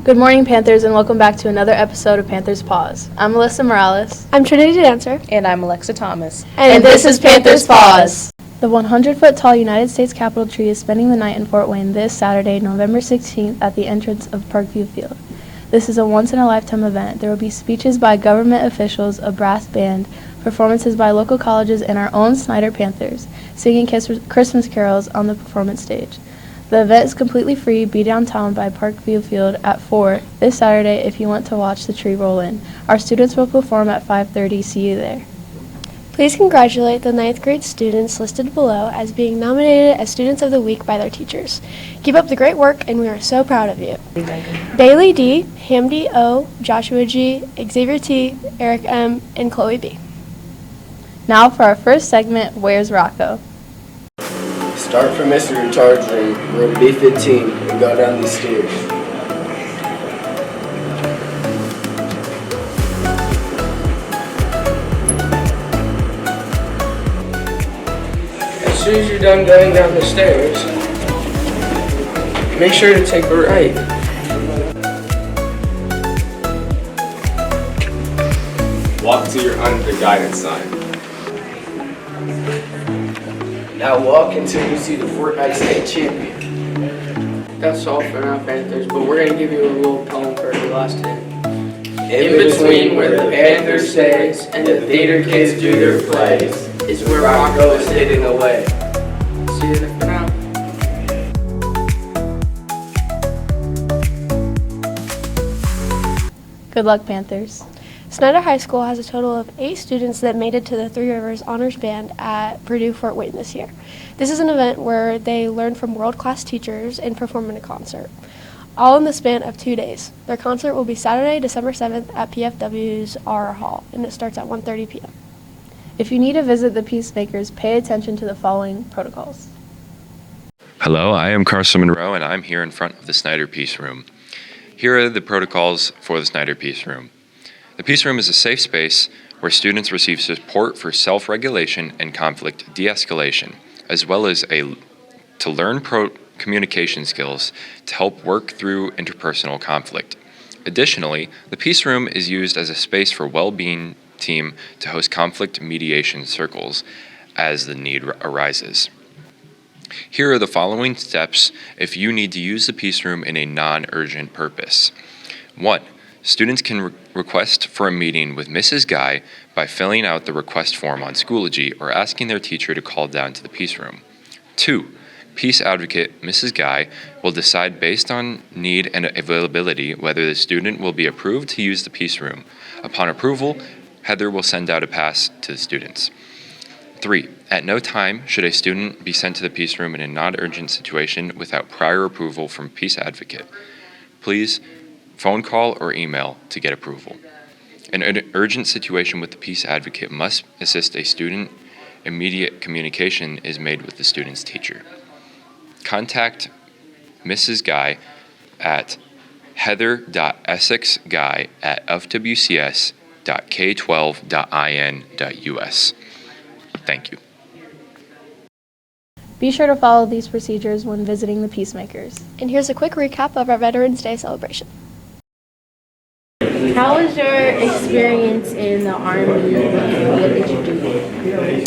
Good morning, Panthers, and welcome back to another episode of Panthers Pause. I'm Melissa Morales. I'm Trinity Dancer. And I'm Alexa Thomas. And this is Panthers Pause. The 100-foot-tall United States Capitol tree is spending the night in Fort Wayne this Saturday, November 16th, at the entrance of Parkview Field. This is a once-in-a-lifetime event. There will be speeches by government officials, a brass band, performances by local colleges, and our own Snider Panthers, singing Christmas carols on the performance stage. The event is completely free. Be downtown by Parkview Field at 4 this Saturday if you want to watch the tree roll in. Our students will perform at 5:30. See you there. Please congratulate the 9th grade students listed below as being nominated as Students of the Week by their teachers. Keep up the great work, and we are so proud of you. Bailey D., Hamdi O., Joshua G., Xavier T., Eric M., and Chloe B. Now for our first segment, Where's Rocco? Start from Mr. Charge room B15, and go down these stairs. As soon as you're done going down the stairs, make sure to take a right. Walk to your under guidance sign. Now walk until you see the Fortnite State Champion. That's all for now, Panthers, but we're going to give you a little poem for your last hit. In between where the Panthers stays and the theater kids do their plays is where Rocco is hidden away. See you there for now. Good luck, Panthers. Snider High School has a total of 8 students that made it to the Three Rivers Honors Band at Purdue Fort Wayne this year. This is an event where they learn from world-class teachers and perform in a concert, all in the span of 2 days. Their concert will be Saturday, December 7th at PFW's R Hall, and it starts at 1:30 p.m. If you need to visit the Peacemakers, pay attention to the following protocols. Hello, I am Carson Monroe, and I'm here in front of the Snider Peace Room. Here are the protocols for the Snider Peace Room. The Peace Room is a safe space where students receive support for self-regulation and conflict de-escalation, as well as to learn communication skills to help work through interpersonal conflict. Additionally, the Peace Room is used as a space for well-being team to host conflict mediation circles as the need arises. Here are the following steps if you need to use the Peace Room in a non-urgent purpose. 1. Students can request for a meeting with Mrs. Guy by filling out the request form on Schoology or asking their teacher to call down to the Peace Room. 2. Peace Advocate Mrs. Guy will decide based on need and availability whether the student will be approved to use the Peace Room. Upon approval, Heather will send out a pass to the students. 3. At no time should a student be sent to the Peace Room in a non-urgent situation without prior approval from Peace Advocate. Please phone call or email to get approval. An urgent situation with the Peace Advocate must assist a student. Immediate communication is made with the student's teacher. Contact Mrs. Guy at heather.essexguy@fwcs.k12.in.us. Thank you. Be sure to follow these procedures when visiting the Peacemakers. And here's a quick recap of our Veterans Day celebration. How was your experience in the Army? What did you do?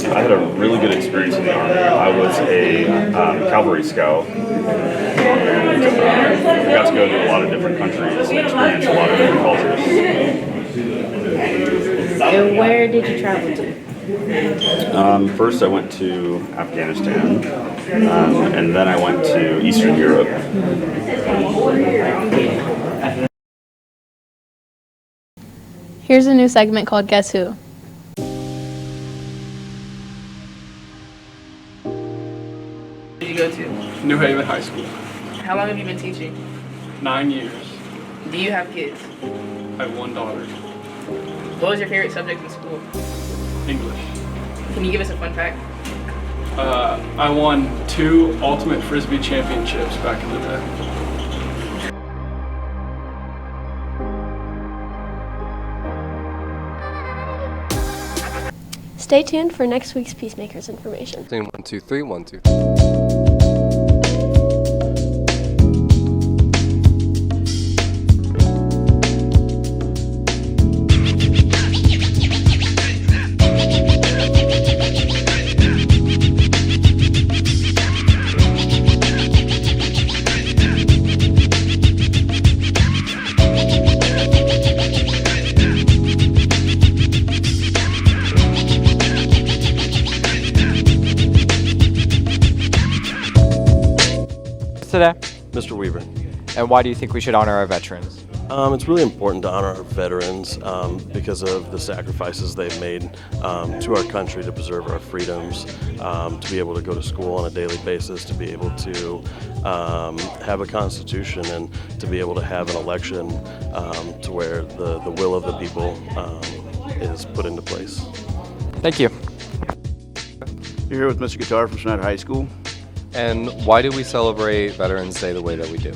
I had a really good experience in the Army. I was a cavalry scout, and we got to go to a lot of different countries and experience a lot of different cultures. And where did you travel to? First I went to Afghanistan, and then I went to Eastern Europe. Here's a new segment called Guess Who? Where did you go to? New Haven High School. How long have you been teaching? 9 years. Do you have kids? I have 1 daughter. What was your favorite subject in school? English. Can you give us a fun fact? I won 2 Ultimate Frisbee championships back in the day. Stay tuned for next week's Peacemakers information. 1, 2, 3, 1, 2. today? Mr. Weaver. And why do you think we should honor our veterans? It's really important to honor our veterans because of the sacrifices they've made to our country to preserve our freedoms, to be able to go to school on a daily basis, to be able to have a constitution, and to be able to have an election to where the will of the people is put into place. Thank you. You're here with Mr. Guitar from Snider High School. And why do we celebrate Veterans Day the way that we do?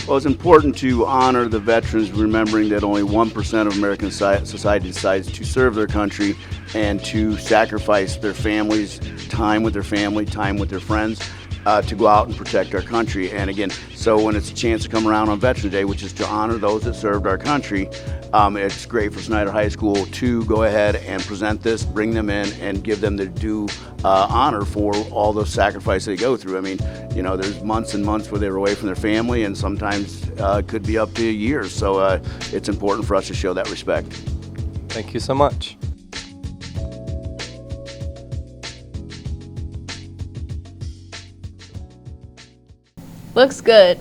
Well, it's important to honor the veterans, remembering that only 1% of American society decides to serve their country and to sacrifice their families, time with their family, time with their friends, to go out and protect our country. And again, so when it's a chance to come around on Veterans Day, which is to honor those that served our country, it's great for Snider High School to go ahead and present this, bring them in, and give them their due honor for all the sacrifice they go through. I mean, you know, there's months and months where they were away from their family, and sometimes it could be up to years. So it's important for us to show that respect. Thank you so much. Looks good.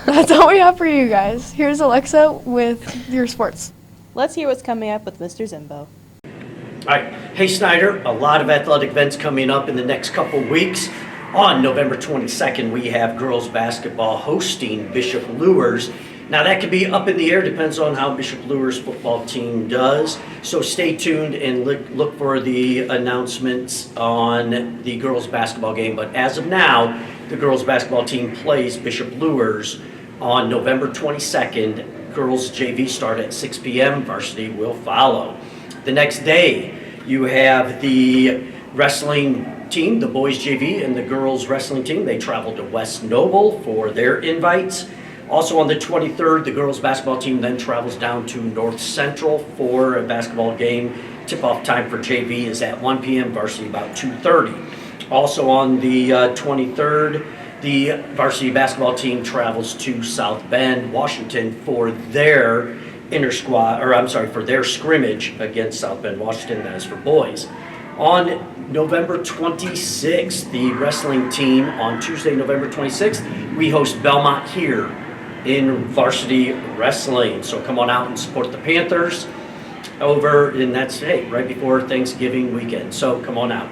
That's all we have for you guys. Here's Alexa with your sports. Let's hear what's coming up with Mr. Zimbo. All right. Hey, Snider, a lot of athletic events coming up in the next couple weeks. On November 22nd, we have girls basketball hosting Bishop Luers. Now, that could be up in the air, depends on how Bishop Luers' football team does. So stay tuned and look for the announcements on the girls basketball game. But as of now, the girls basketball team plays Bishop Luers on November 22nd. Girls JV start at 6 p.m. Varsity will follow. The next day, you have the wrestling team, the boys JV and the girls wrestling team. They travel to West Noble for their invites. Also on the 23rd, the girls basketball team then travels down to North Central for a basketball game. Tip-off time for JV is at 1 p.m., varsity about 2:30. Also on the 23rd, the varsity basketball team travels to South Bend, Washington for their for their scrimmage against South Bend, Washington. That is for boys. On November 26th, the wrestling team, on Tuesday, November 26th, we host Belmont here in varsity wrestling. So come on out and support the Panthers and that's right before Thanksgiving weekend. So come on out.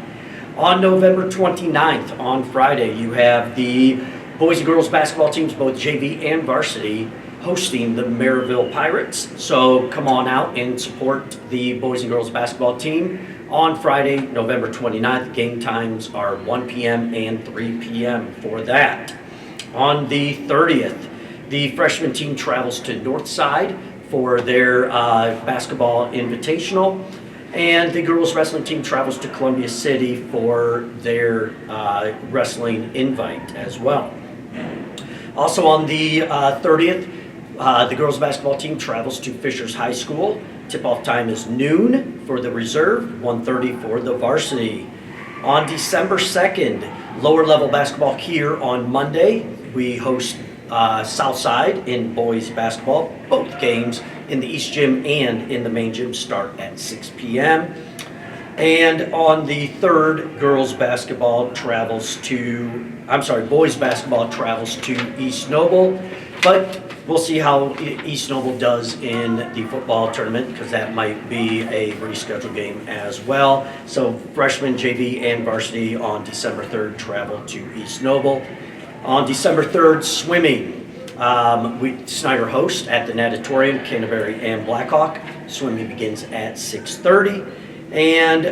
On November 29th, on Friday, you have the boys and girls basketball teams, both JV and varsity, hosting the Maryville Pirates. So come on out and support the boys and girls basketball team. On Friday, November 29th, game times are 1 p.m. and 3 p.m. for that. On the 30th, the freshman team travels to Northside for their basketball invitational. And the girls wrestling team travels to Columbia City for their wrestling invite as well. Also on the 30th, the girls basketball team travels to Fishers High School. Tip-off time is noon for the reserve, 1:30 for the varsity. On December 2nd, lower level basketball here on Monday. We host Southside in boys basketball. Both games in the East Gym and in the main gym start at 6 p.m. And on the 3rd, boys basketball travels to East Noble. But we'll see how East Noble does in the football tournament, because that might be a rescheduled game as well. So freshman, JV, and varsity on December 3rd travel to East Noble. On December 3rd, swimming. Snider hosts at the Natatorium, Canterbury and Blackhawk. Swimming begins at 6:30. And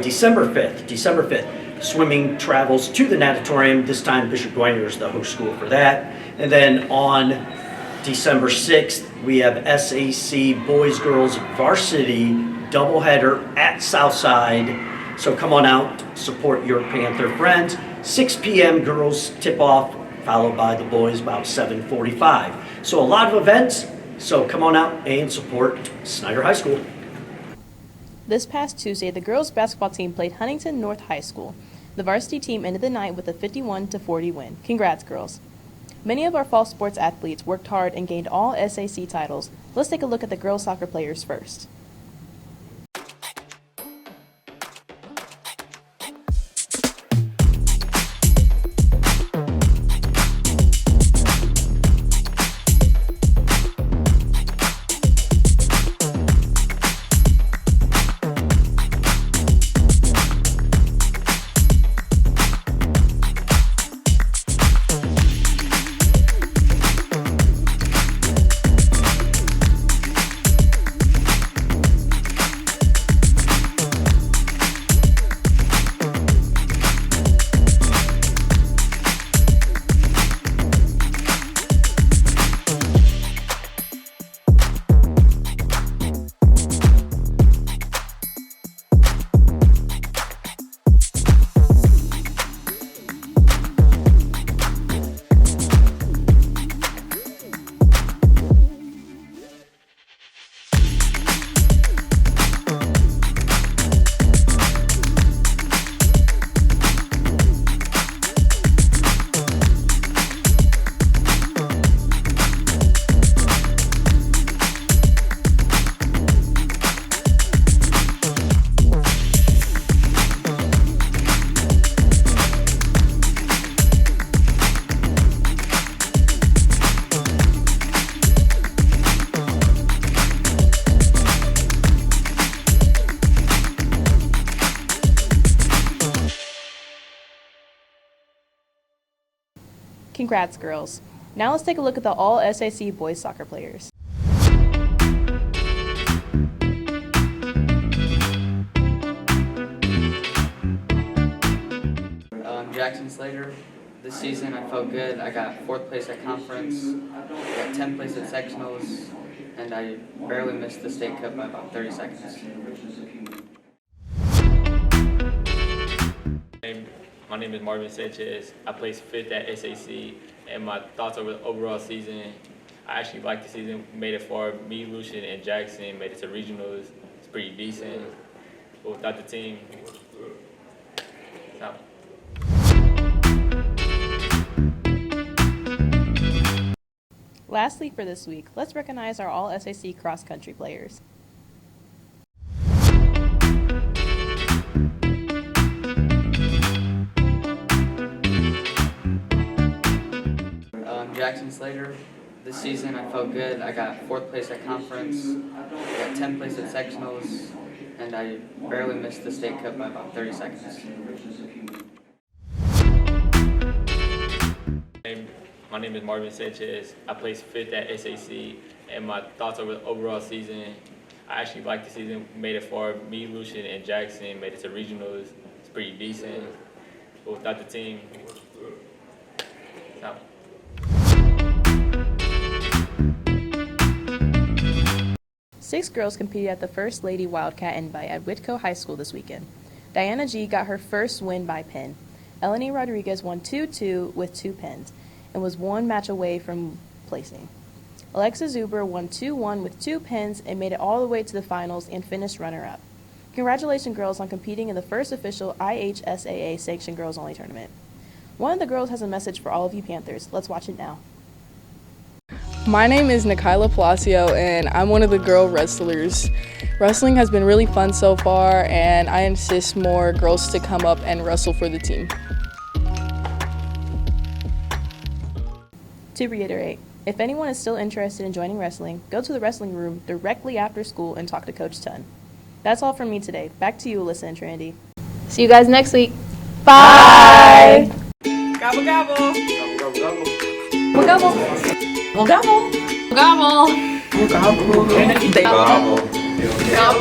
December 5th. Swimming travels to the Natatorium. This time Bishop Dwenger is the host school for that. And then on December 6th, we have SAC boys-girls varsity doubleheader at Southside. So come on out, support your Panther friends. 6 p.m. girls tip-off, followed by the boys about 7:45. So a lot of events, so come on out and support Snider High School. This past Tuesday, the girls basketball team played Huntington North High School. The varsity team ended the night with a 51-40 win. Congrats, girls. Many of our fall sports athletes worked hard and gained all SAC titles. Let's take a look at the girls soccer players first. Congrats, girls. Now let's take a look at the all SAC boys soccer players. Jackson Slater. This season I felt good. I got 4th place at conference, I got 10th place at sectionals, and I barely missed the state cup by about 30 seconds. My name is Marvin Sanchez. I placed 5th at SAC, and my thoughts over the overall season, I actually liked the season. We made it far. Me, Lucian, and Jackson made it to regionals. It's pretty decent. But without the team, it's out. Lastly for this week, let's recognize our all SAC cross-country players. Jackson Slater. This season I felt good. I got 4th place at conference, I got 10th place at sectionals, and I barely missed the state cup by about 30 seconds. My name is Marvin Sanchez. I placed 5th at SAC, and my thoughts over the overall season, I actually liked the season. We made it far. Me, Lucian, and Jackson made it to regionals. It's pretty decent. But without the team, it's out. Six girls competed at the First Lady Wildcat Invite at Whitco High School this weekend. Diana G got her first win by pin. Eleni Rodriguez won 2-2 with 2 pins and was 1 match away from placing. Alexa Zuber won 2-1 with 2 pins and made it all the way to the finals and finished runner-up. Congratulations, girls, on competing in the first official IHSAA sanctioned girls only tournament. One of the girls has a message for all of you Panthers. Let's watch it now. My name is Nikayla Palacio, and I'm one of the girl wrestlers. Wrestling has been really fun so far, and I insist more girls to come up and wrestle for the team. To reiterate, if anyone is still interested in joining wrestling, go to the wrestling room directly after school and talk to Coach Tun. That's all from me today. Back to you, Alyssa and Trinity. See you guys next week. Bye! Gobble, gobble. Gobble, gobble, gobble. Gobble, gobble. Gobble, gobble. Gobble. Gobble,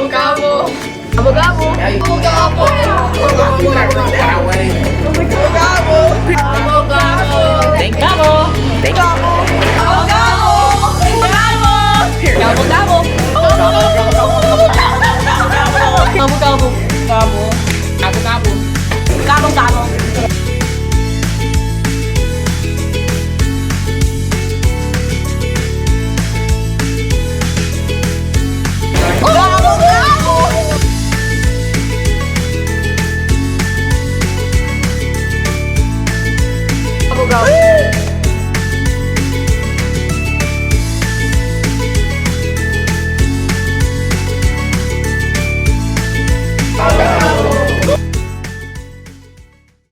gobble. Gobble. Gobble, gobble. Gobble, gobble. Gobble, gobble. You gotta run that way. Gobble, gobble. Gobble, gobble. Thank gobble. Thank gobble. Gobble, gobble. Gobble. Here. Gobble, gobble. Gobble, gobble. Gobble, gobble. Gobble. Gobble, gobble. Gobble, gobble. Go.